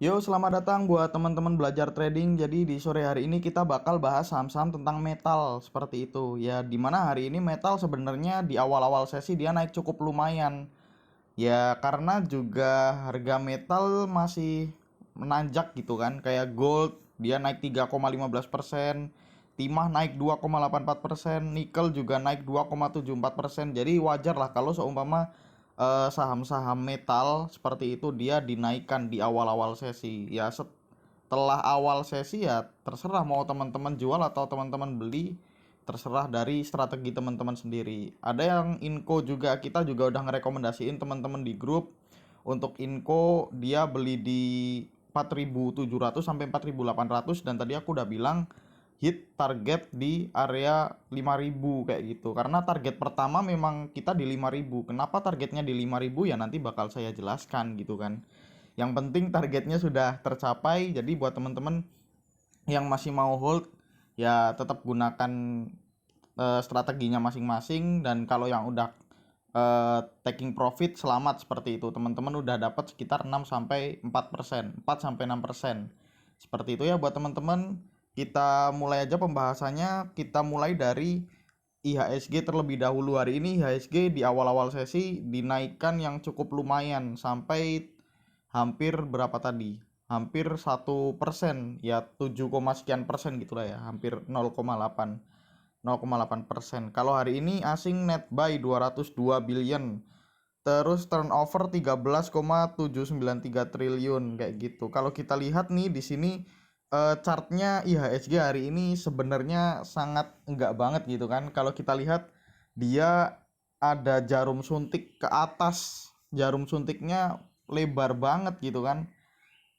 Yo, selamat datang buat teman-teman belajar trading. Jadi di sore hari ini kita bakal bahas saham-saham tentang metal seperti itu. Ya, dimana hari ini metal sebenarnya di awal-awal sesi dia naik cukup lumayan. Ya, karena juga harga metal masih menanjak gitu kan. Kayak gold dia naik 3,15%, timah naik 2,84%, nikel juga naik 2,74%. Jadi wajar lah kalau seumpama saham-saham metal seperti itu dia dinaikkan di awal-awal sesi. Ya setelah awal sesi ya terserah mau teman-teman jual atau teman-teman beli, terserah dari strategi teman-teman sendiri. Ada yang Inco juga, kita juga udah ngerekomendasiin teman-teman di grup untuk Inco dia beli di 4.700 sampai 4.800, dan tadi aku udah bilang hit target di area 5.000 kayak gitu. Karena target pertama memang kita di 5.000. Kenapa targetnya di 5.000 ya nanti bakal saya jelaskan gitu kan. Yang penting targetnya sudah tercapai. Jadi buat teman-teman yang masih mau hold ya tetap gunakan strateginya masing-masing, dan kalau yang udah taking profit selamat seperti itu. Teman-teman udah dapat sekitar 6 sampai 4%, 4 sampai 6%. Seperti itu ya buat teman-teman. Kita mulai aja pembahasannya. Kita mulai dari IHSG terlebih dahulu. Hari ini IHSG di awal-awal sesi dinaikkan yang cukup lumayan sampai hampir berapa tadi? Hampir 1%, ya 7, sekian persen gitulah ya, hampir 0,8%. Kalau hari ini asing net buy 202 billion. Terus turnover 13,793 triliun kayak gitu. Kalau kita lihat nih di sini chartnya IHSG hari ini sebenarnya sangat enggak banget gitu kan. Kalau kita lihat dia ada jarum suntik ke atas. Jarum suntiknya lebar banget gitu kan.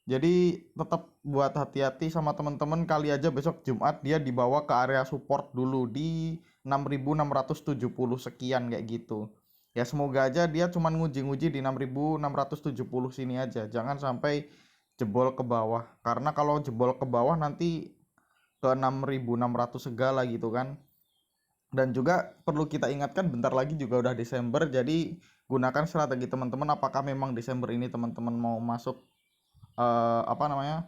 Jadi tetap buat hati-hati sama teman-teman, kali aja besok Jumat dia dibawa ke area support dulu di 6.670 sekian kayak gitu. Ya semoga aja dia cuman nguji-nguji di 6.670 sini aja. Jangan sampai jebol ke bawah. Karena kalau jebol ke bawah nanti ke 6.600 segala gitu kan. Dan juga perlu kita ingatkan bentar lagi juga udah Desember. Jadi gunakan strategi teman-teman, apakah memang Desember ini teman-teman mau masuk apa namanya,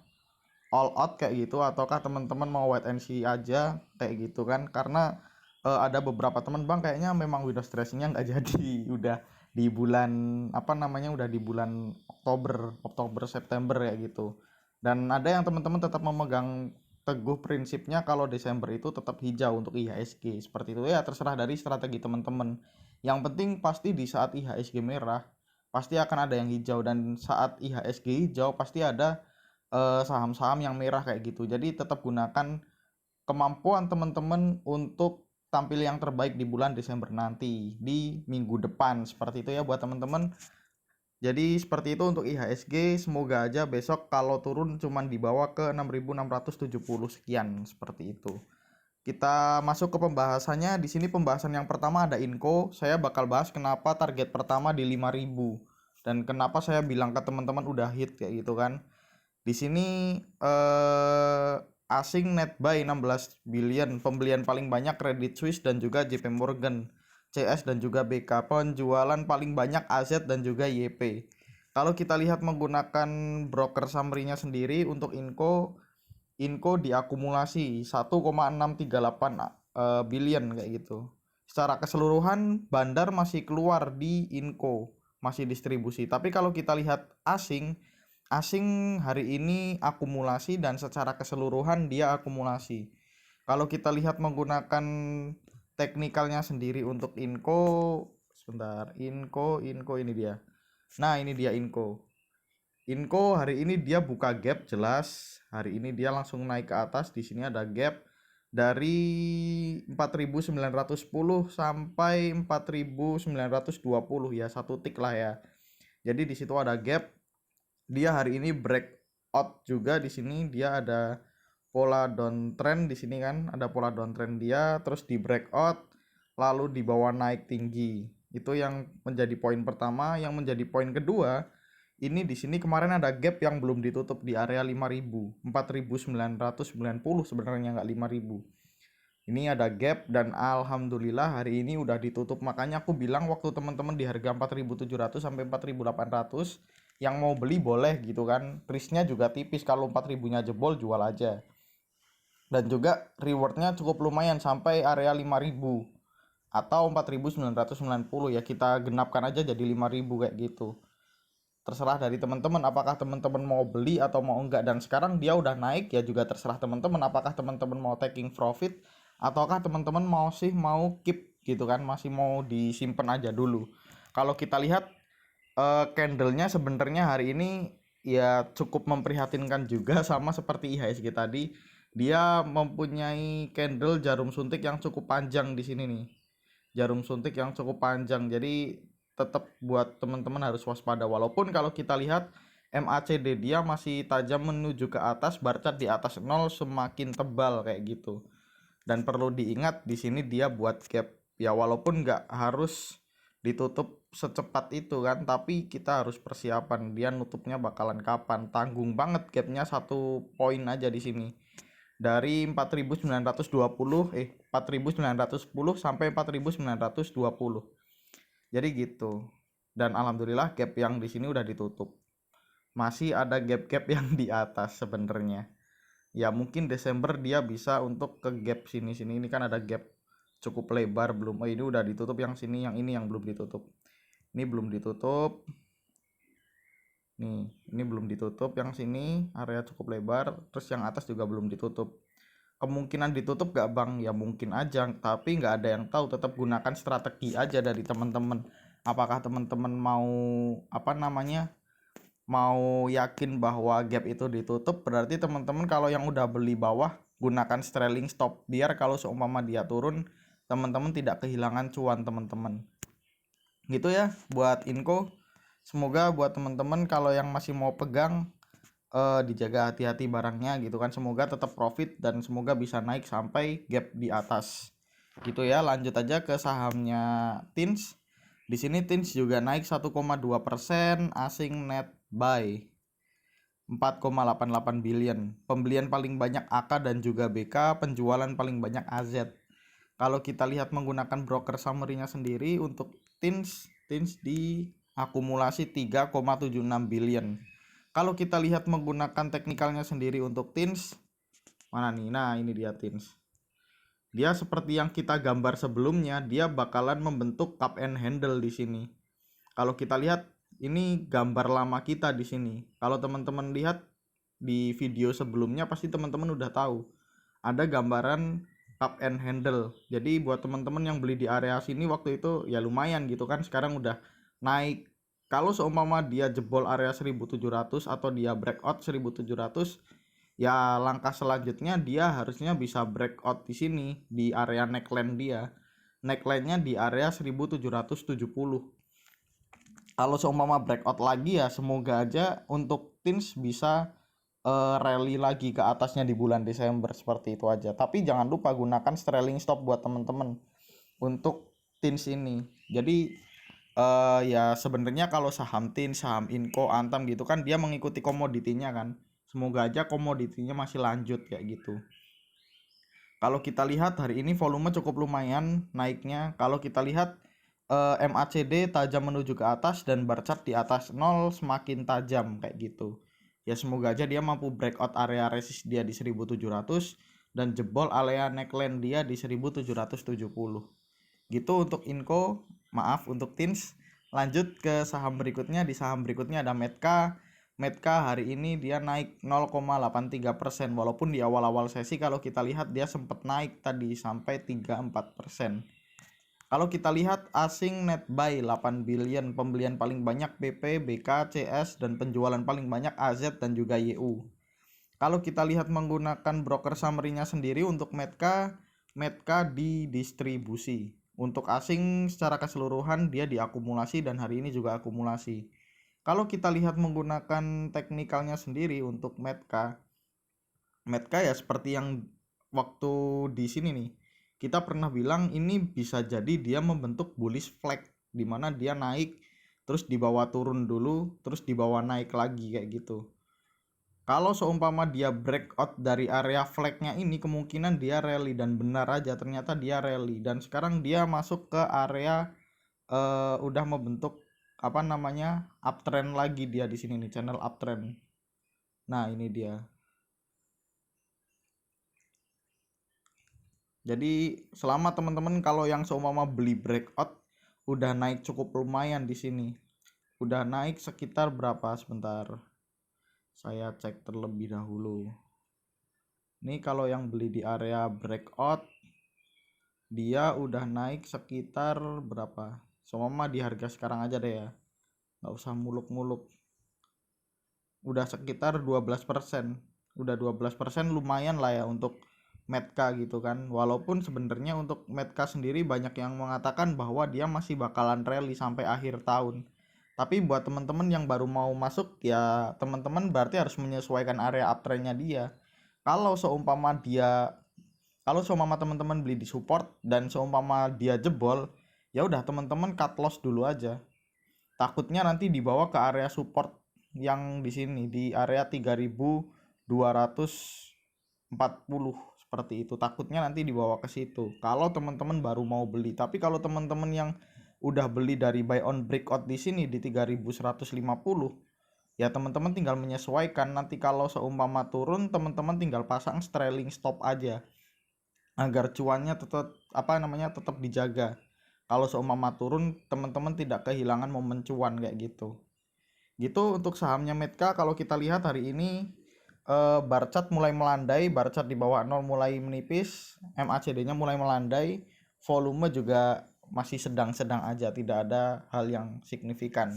all out kayak gitu, ataukah teman-teman mau wait and see aja kayak gitu kan. Karena ada beberapa teman, bang kayaknya memang window stressingnya nggak jadi. Udah di bulan apa namanya, udah di bulan Oktober September kayak gitu. Dan ada yang teman-teman tetap memegang teguh prinsipnya kalau Desember itu tetap hijau untuk IHSG seperti itu. Ya terserah dari strategi teman-teman. Yang penting pasti di saat IHSG merah pasti akan ada yang hijau, dan saat IHSG hijau pasti ada saham-saham yang merah kayak gitu. Jadi tetap gunakan kemampuan teman-teman untuk tampil yang terbaik di bulan Desember nanti, di minggu depan seperti itu ya buat teman-teman. Jadi seperti itu untuk IHSG. Semoga aja besok kalau turun cuman dibawa ke 6.670 sekian seperti itu. Kita masuk ke pembahasannya. Di sini pembahasan yang pertama ada Inco. Saya bakal bahas kenapa target pertama di 5.000 dan kenapa saya bilang ke teman-teman udah hit kayak gitu kan. Di sini asing net buy 16 billion, pembelian paling banyak Credit Suisse dan juga JP Morgan, CS dan juga BK. Penjualan paling banyak AZ dan juga YP. Kalau kita lihat menggunakan broker summary-nya sendiri untuk Inco diakumulasi 1,638 billion kayak gitu. Secara keseluruhan bandar masih keluar di Inco, masih distribusi. Tapi kalau kita lihat asing hari ini akumulasi, dan secara keseluruhan dia akumulasi. Kalau kita lihat menggunakan teknikalnya sendiri untuk Inco, sebentar, Inco ini dia. Nah, ini dia Inco. Inco hari ini dia buka gap jelas. Hari ini dia langsung naik ke atas. Di sini ada gap dari 4.910 sampai 4.920 ya, satu tick lah ya. Jadi di situ ada gap. Dia hari ini breakout juga. Di sini dia ada pola downtrend, di sini kan ada pola downtrend dia, terus di breakout lalu dibawa naik tinggi. Itu yang menjadi poin pertama. Yang menjadi poin kedua, ini di sini kemarin ada gap yang belum ditutup di area 5.000, 4.990 sebenarnya, nggak 5.000. Ini ada gap dan alhamdulillah hari ini udah ditutup. Makanya aku bilang waktu teman-teman di harga 4.700 sampai 4.800 yang mau beli boleh gitu kan, risknya juga tipis, kalau 4.000-nya jebol jual aja. Dan juga rewardnya cukup lumayan sampai area 5.000 atau 4.990, ya kita genapkan aja jadi 5.000 kayak gitu. Terserah dari teman-teman apakah teman-teman mau beli atau mau enggak, dan sekarang dia udah naik ya juga terserah teman-teman apakah teman-teman mau taking profit ataukah teman-teman mau keep gitu kan, masih mau disimpan aja dulu. Kalau kita lihat candlenya sebenarnya hari ini ya cukup memprihatinkan juga sama seperti IHSG tadi. Dia mempunyai candle jarum suntik yang cukup panjang di sini nih. Jarum suntik yang cukup panjang. Jadi tetap buat teman-teman harus waspada. Walaupun kalau kita lihat MACD dia masih tajam menuju ke atas, bar chart di atas 0 semakin tebal kayak gitu. Dan perlu diingat di sini dia buat gap. Ya walaupun nggak harus ditutup secepat itu kan, tapi kita harus persiapan dia nutupnya bakalan kapan. Tanggung banget gapnya 1 poin aja di sini. Dari 4.910 sampai 4.920. Jadi gitu. Dan alhamdulillah gap yang di sini udah ditutup. Masih ada gap-gap yang di atas sebenarnya. Ya mungkin Desember dia bisa untuk ke gap sini-sini. Ini kan ada gap cukup lebar belum. Oh ini udah ditutup yang sini, yang ini yang belum ditutup. Ini belum ditutup. Nih, ini belum ditutup yang sini, area cukup lebar, terus yang atas juga belum ditutup. Kemungkinan ditutup gak bang? Ya mungkin aja, tapi nggak ada yang tahu. Tetap gunakan strategi aja dari teman-teman. Apakah teman-teman mau mau yakin bahwa gap itu ditutup, berarti teman-teman kalau yang udah beli bawah gunakan trailing stop biar kalau seumpama dia turun teman-teman tidak kehilangan cuan teman-teman. Gitu ya buat info. Semoga buat teman-teman kalau yang masih mau pegang dijaga hati-hati barangnya gitu kan. Semoga tetap profit dan semoga bisa naik sampai gap di atas. Gitu ya. Lanjut aja ke sahamnya TINS. Di sini TINS juga naik 1,2%, asing net buy 4,88 billion. Pembelian paling banyak AK dan juga BK, penjualan paling banyak AZ. Kalau kita lihat menggunakan broker summary-nya sendiri untuk TINS di akumulasi 3,76 billion. Kalau kita lihat menggunakan teknikalnya sendiri untuk TINS, mana nih? Nah, ini dia TINS. Dia seperti yang kita gambar sebelumnya, dia bakalan membentuk cup and handle di sini. Kalau kita lihat ini gambar lama kita di sini. Kalau teman-teman lihat di video sebelumnya pasti teman-teman udah tahu. Ada gambaran cup and handle. Jadi buat teman-teman yang beli di area sini waktu itu ya lumayan gitu kan. Sekarang udah naik. Kalau seumpama dia jebol area 1700 atau dia breakout 1700, ya langkah selanjutnya dia harusnya bisa breakout di sini di area neckline dia. Neckline-nya di area 1770. Kalau seumpama breakout lagi ya semoga aja untuk TINS bisa rally lagi ke atasnya di bulan Desember, seperti itu aja. Tapi jangan lupa gunakan trailing stop buat teman-teman untuk TINS ini. Jadi ya sebenarnya kalau saham TINS, saham Inco, Antam gitu kan dia mengikuti komoditinya kan. Semoga aja komoditinya masih lanjut kayak gitu. Kalau kita lihat hari ini volume cukup lumayan naiknya. Kalau kita lihat MACD tajam menuju ke atas dan bar chart di atas 0 semakin tajam kayak gitu. Ya semoga aja dia mampu breakout area resist dia di 1700 dan jebol area neckline dia di 1770. Gitu untuk Inco, maaf untuk TINS. Lanjut ke saham berikutnya. Di saham berikutnya ada Medka. Medka hari ini dia naik 0,83%, walaupun di awal-awal sesi kalau kita lihat dia sempat naik tadi sampai 34%. Kalau kita lihat asing net buy 8 billion, pembelian paling banyak BP, BK, CS, dan penjualan paling banyak AZ dan juga YU. Kalau kita lihat menggunakan broker summary-nya sendiri untuk Medka di distribusi. Untuk asing secara keseluruhan dia diakumulasi dan hari ini juga akumulasi. Kalau kita lihat menggunakan teknikalnya sendiri untuk Medka ya seperti yang waktu di sini nih. Kita pernah bilang ini bisa jadi dia membentuk bullish flag di mana dia naik terus dibawa turun dulu terus dibawa naik lagi kayak gitu. Kalau seumpama dia breakout dari area flagnya ini kemungkinan dia rally, dan benar aja ternyata dia rally dan sekarang dia masuk ke area udah membentuk apa namanya, uptrend lagi dia di sini nih, channel uptrend. Nah, ini dia. Jadi selama teman-teman kalau yang seumpama beli breakout udah naik cukup lumayan di sini. Udah naik sekitar berapa, sebentar. Saya cek terlebih dahulu. Ini kalau yang beli di area breakout dia udah naik sekitar berapa? Seumpama di harga sekarang aja deh ya. Nggak usah muluk-muluk. Udah sekitar 12%. Udah 12% lumayan lah ya untuk Metka gitu kan. Walaupun sebenarnya untuk Metka sendiri banyak yang mengatakan bahwa dia masih bakalan rally sampai akhir tahun. Tapi buat teman-teman yang baru mau masuk ya teman-teman berarti harus menyesuaikan area uptrendnya dia. Kalau seumpama dia kalau seumpama teman-teman beli di support dan seumpama dia jebol, ya udah teman-teman cut loss dulu aja. Takutnya nanti dibawa ke area support yang di sini di area 3240 seperti itu. Takutnya nanti dibawa ke situ. Kalau teman-teman baru mau beli, tapi kalau teman-teman yang udah beli dari buy on breakout di sini di 3150, ya teman-teman tinggal menyesuaikan. Nanti kalau seumpama turun, teman-teman tinggal pasang trailing stop aja agar cuannya tetap dijaga. Kalau seumpama turun, teman-teman tidak kehilangan momen cuan kayak gitu. Gitu untuk sahamnya Metka. Kalau kita lihat hari ini bar chart mulai melandai, bar chart di bawah 0 mulai menipis, MACD-nya mulai melandai, volume juga masih sedang-sedang aja, tidak ada hal yang signifikan.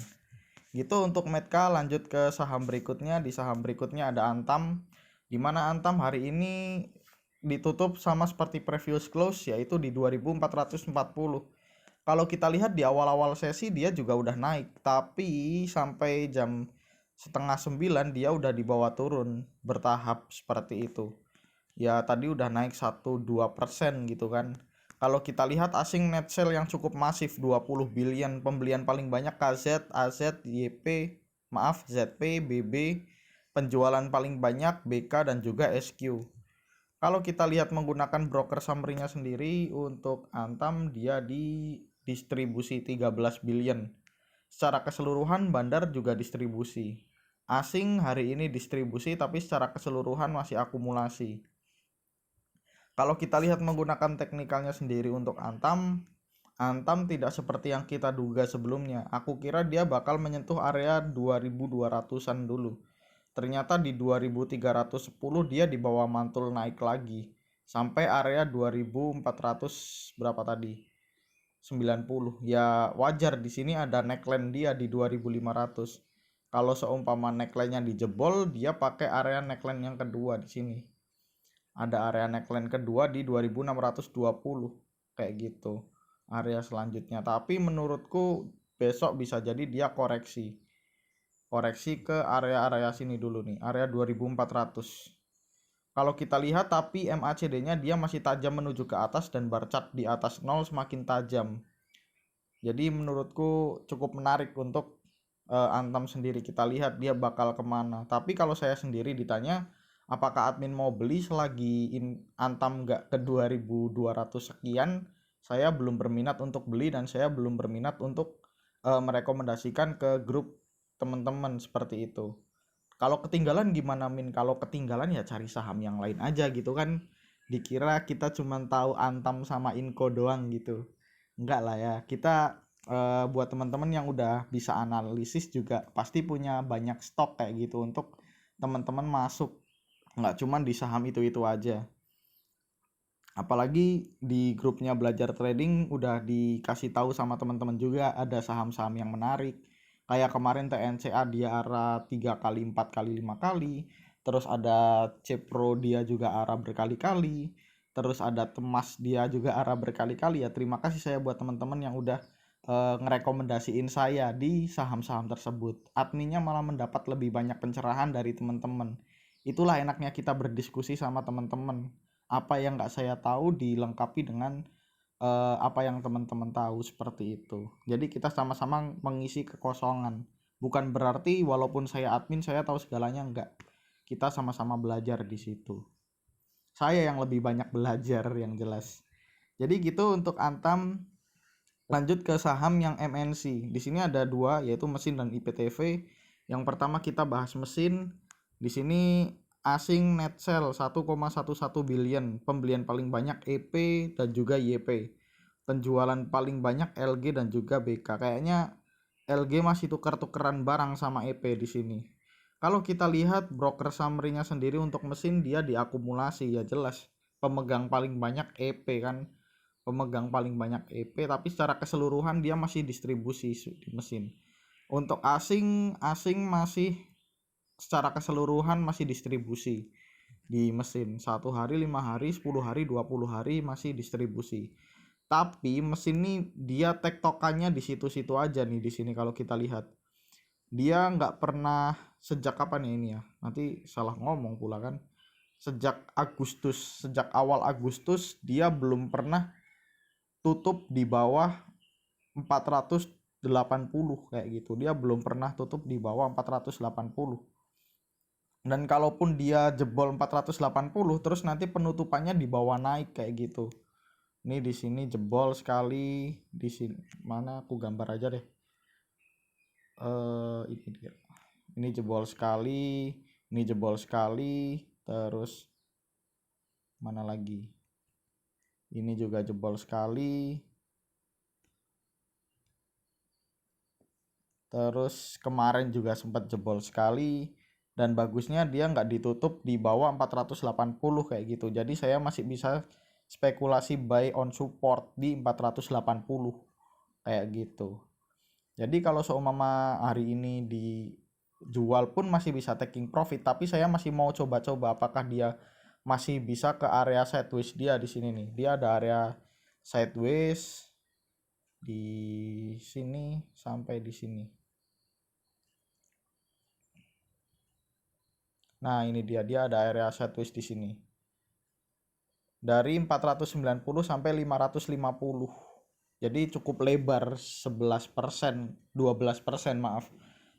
Gitu untuk Metka. Lanjut ke saham berikutnya. Di saham berikutnya ada Antam, di mana Antam hari ini ditutup sama seperti previous close, yaitu di 2440. Kalau kita lihat di awal-awal sesi dia juga udah naik, tapi sampai jam setengah 9 dia udah dibawa turun bertahap seperti itu. Ya tadi udah naik 1-2% gitu kan. Kalau kita lihat asing net sale yang cukup masif 20 billion, pembelian paling banyak KZ, AZ, YP, ZP, BB, penjualan paling banyak BK dan juga SQ. Kalau kita lihat menggunakan broker summary-nya sendiri, untuk Antam dia di distribusi 13 billion. Secara keseluruhan Bandar juga distribusi. Asing hari ini distribusi tapi secara keseluruhan masih akumulasi. Kalau kita lihat menggunakan teknikalnya sendiri untuk Antam, Antam tidak seperti yang kita duga sebelumnya. Aku kira dia bakal menyentuh area 2200-an dulu. Ternyata di 2310 dia di bawah mantul naik lagi sampai area 2400 berapa tadi? 90. Ya wajar, di sini ada neckline dia di 2500. Kalau seumpama neckline-nya dijebol, dia pakai area neckline yang kedua di sini. Ada area neckline kedua di 2620 kayak gitu. Area selanjutnya. Tapi menurutku besok bisa jadi dia koreksi ke area-area sini dulu nih, area 2400. Kalau kita lihat tapi MACD-nya dia masih tajam menuju ke atas dan bar chart di atas 0 semakin tajam. Jadi menurutku cukup menarik untuk Antam sendiri. Kita lihat dia bakal kemana. Tapi kalau saya sendiri ditanya apakah admin mau beli selagi Antam nggak ke 2200 sekian, saya belum berminat untuk beli dan saya belum berminat untuk merekomendasikan ke grup teman-teman seperti itu. Kalau ketinggalan gimana Min? Kalau ketinggalan ya cari saham yang lain aja gitu kan. Dikira kita cuma tahu Antam sama Inco doang gitu. Enggak lah ya. Kita buat teman-teman yang udah bisa analisis juga pasti punya banyak stok kayak gitu untuk teman-teman masuk. Enggak cuma di saham itu-itu aja. Apalagi di grupnya belajar trading udah dikasih tahu sama teman-teman juga ada saham-saham yang menarik. Kayak kemarin TNCA dia arah 3 kali, 4 kali, 5 kali. Terus ada Cepro dia juga arah berkali-kali. Terus ada Temas dia juga arah berkali-kali ya. Terima kasih saya buat teman-teman yang udah ngerekomendasiin saya di saham-saham tersebut. Adminnya malah mendapat lebih banyak pencerahan dari teman-teman. Itulah enaknya kita berdiskusi sama teman-teman. Apa yang nggak saya tahu dilengkapi dengan apa yang teman-teman tahu seperti itu. Jadi kita sama-sama mengisi kekosongan. Bukan berarti walaupun saya admin saya tahu segalanya, enggak. Kita sama-sama belajar di situ. Saya yang lebih banyak belajar yang jelas. Jadi gitu untuk Antam. Lanjut ke saham yang MNC. Di sini ada dua, yaitu mesin dan IPTV. Yang pertama kita bahas mesin. Di sini asing net sell 1,11 billion, pembelian paling banyak EP dan juga YP. Penjualan paling banyak LG dan juga BK. Kayaknya LG masih tukar-tukeran barang sama EP di sini. Kalau kita lihat broker summary-nya sendiri untuk mesin, dia diakumulasi, ya jelas pemegang paling banyak EP kan, pemegang paling banyak EP, tapi secara keseluruhan dia masih distribusi di mesin. Untuk asing masih secara keseluruhan masih distribusi di mesin. 1 hari, 5 hari, 10 hari, 20 hari masih distribusi. Tapi mesin ini dia tektokannya di situ-situ aja nih di sini kalau kita lihat. Dia nggak pernah sejak kapan ya ini ya? Nanti salah ngomong pula kan. Sejak awal Agustus dia belum pernah tutup di bawah 480 kayak gitu. Dia belum pernah tutup di bawah 480. Dan kalaupun dia jebol 480 terus nanti penutupannya di bawah naik kayak gitu. Ini di sini jebol sekali, di sini mana aku gambar aja deh. Ini dia. Ini jebol sekali, ini jebol sekali, terus mana lagi? Ini juga jebol sekali. Terus kemarin juga sempat jebol sekali, dan bagusnya dia nggak ditutup di bawah 480 kayak gitu. Jadi saya masih bisa spekulasi buy on support di 480 kayak gitu. Jadi kalau seumpama hari ini dijual pun masih bisa taking profit, tapi saya masih mau coba-coba apakah dia masih bisa ke area sideways dia di sini nih. Dia ada area sideways di sini sampai di sini. Nah, ini dia ada area sideways di sini. Dari 490 sampai 550. Jadi cukup lebar 11%, 12% maaf.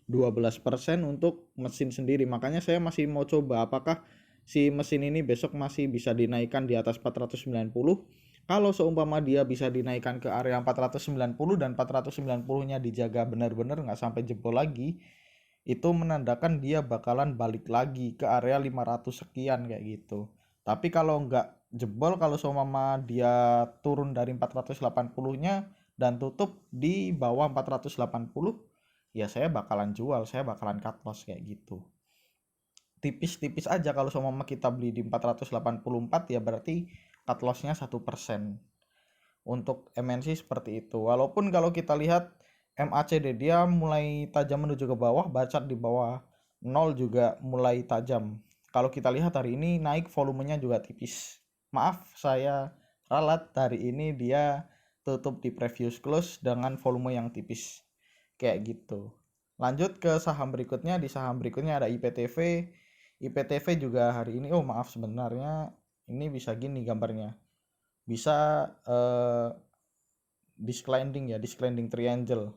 12% untuk mesin sendiri. Makanya saya masih mau coba apakah si mesin ini besok masih bisa dinaikkan di atas 490. Kalau seumpama dia bisa dinaikkan ke area 490 dan 490-nya dijaga benar-benar nggak sampai jebol lagi, itu menandakan dia bakalan balik lagi ke area 500 sekian kayak gitu. Tapi kalau nggak jebol, kalau seumpama dia turun dari 480-nya dan tutup di bawah 480, ya saya bakalan jual, saya bakalan cut loss kayak gitu. Tipis-tipis aja kalau seumpama kita beli di 484 ya berarti cut lossnya 1%. Untuk MNC seperti itu. Walaupun kalau kita lihat MACD dia mulai tajam menuju ke bawah, Barcat di bawah 0 juga mulai tajam. Kalau kita lihat hari ini naik, volumenya juga tipis. Maaf saya ralat, hari ini dia tutup di previous close dengan volume yang tipis kayak gitu. Lanjut ke saham berikutnya. Di saham berikutnya ada IPTV. IPTV juga hari ini, oh maaf sebenarnya ini bisa gini gambarnya, bisa disclaining triangle,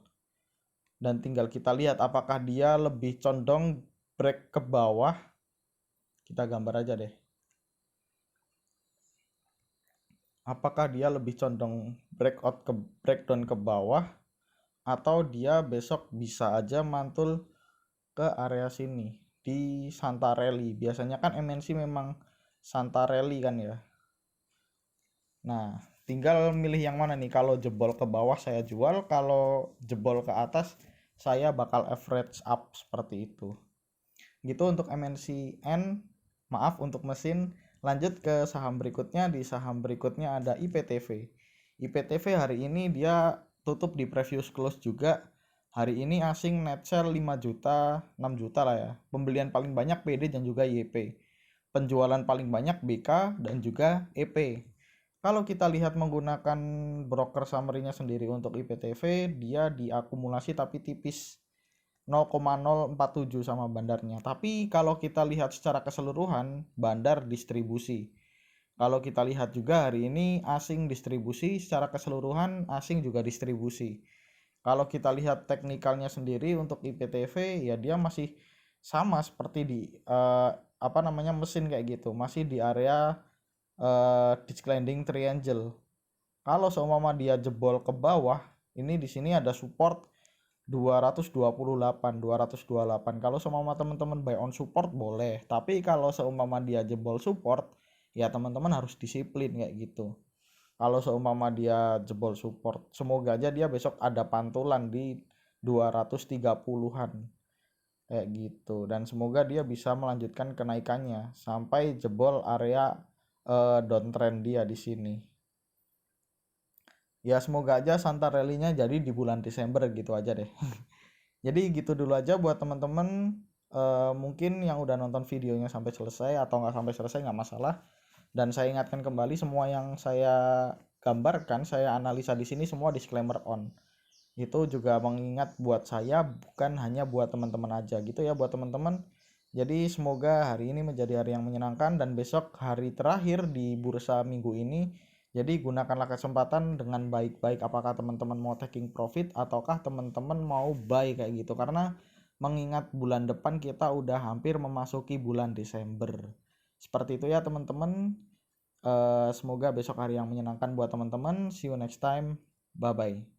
dan tinggal kita lihat apakah dia lebih condong break ke bawah. Kita gambar aja deh, apakah dia lebih condong breakdown ke bawah, atau dia besok bisa aja mantul ke area sini di Santarelli. Biasanya kan MNC memang Santarelli kan ya. Nah, tinggal milih yang mana nih. Kalau jebol ke bawah saya jual, kalau jebol ke atas saya bakal average up seperti itu. Gitu untuk MNCN. Maaf untuk mesin. Lanjut ke saham berikutnya. Di saham berikutnya ada IPTV. IPTV hari ini dia tutup di previous close juga. Hari ini asing net sell 5 juta, 6 juta lah ya. Pembelian paling banyak PD dan juga YP. Penjualan paling banyak BK dan juga EP. Kalau kita lihat menggunakan broker summary-nya sendiri untuk IPTV, dia diakumulasi tapi tipis 0,047 sama bandarnya. Tapi kalau kita lihat secara keseluruhan, bandar distribusi. Kalau kita lihat juga hari ini asing distribusi, secara keseluruhan asing juga distribusi. Kalau kita lihat teknikalnya sendiri untuk IPTV, ya dia masih sama seperti di mesin kayak gitu, masih di area descending triangle. Kalau seumpama dia jebol ke bawah, Ini di sini ada support 228. Kalau seumpama teman-teman buy on support boleh, tapi kalau seumpama dia jebol support ya teman-teman harus disiplin kayak gitu. Kalau seumpama dia jebol support, semoga aja dia besok ada pantulan di 230-an kayak gitu, dan semoga dia bisa melanjutkan kenaikannya sampai jebol area downtrend dia di sini. Ya semoga aja Santa Rally-nya jadi di bulan Desember gitu aja deh. Jadi gitu dulu aja buat teman-teman. Mungkin yang udah nonton videonya sampai selesai atau nggak sampai selesai nggak masalah. Dan saya ingatkan kembali, semua yang saya gambarkan, saya analisa di sini semua disclaimer on. Itu juga mengingat buat saya, bukan hanya buat teman-teman aja gitu ya, buat teman-teman. Jadi semoga hari ini menjadi hari yang menyenangkan dan besok hari terakhir di bursa minggu ini. Jadi gunakanlah kesempatan dengan baik-baik, apakah teman-teman mau taking profit ataukah teman-teman mau buy kayak gitu, karena mengingat bulan depan kita udah hampir memasuki bulan Desember. Seperti itu ya teman-teman. Semoga besok hari yang menyenangkan buat teman-teman. See you next time. Bye bye.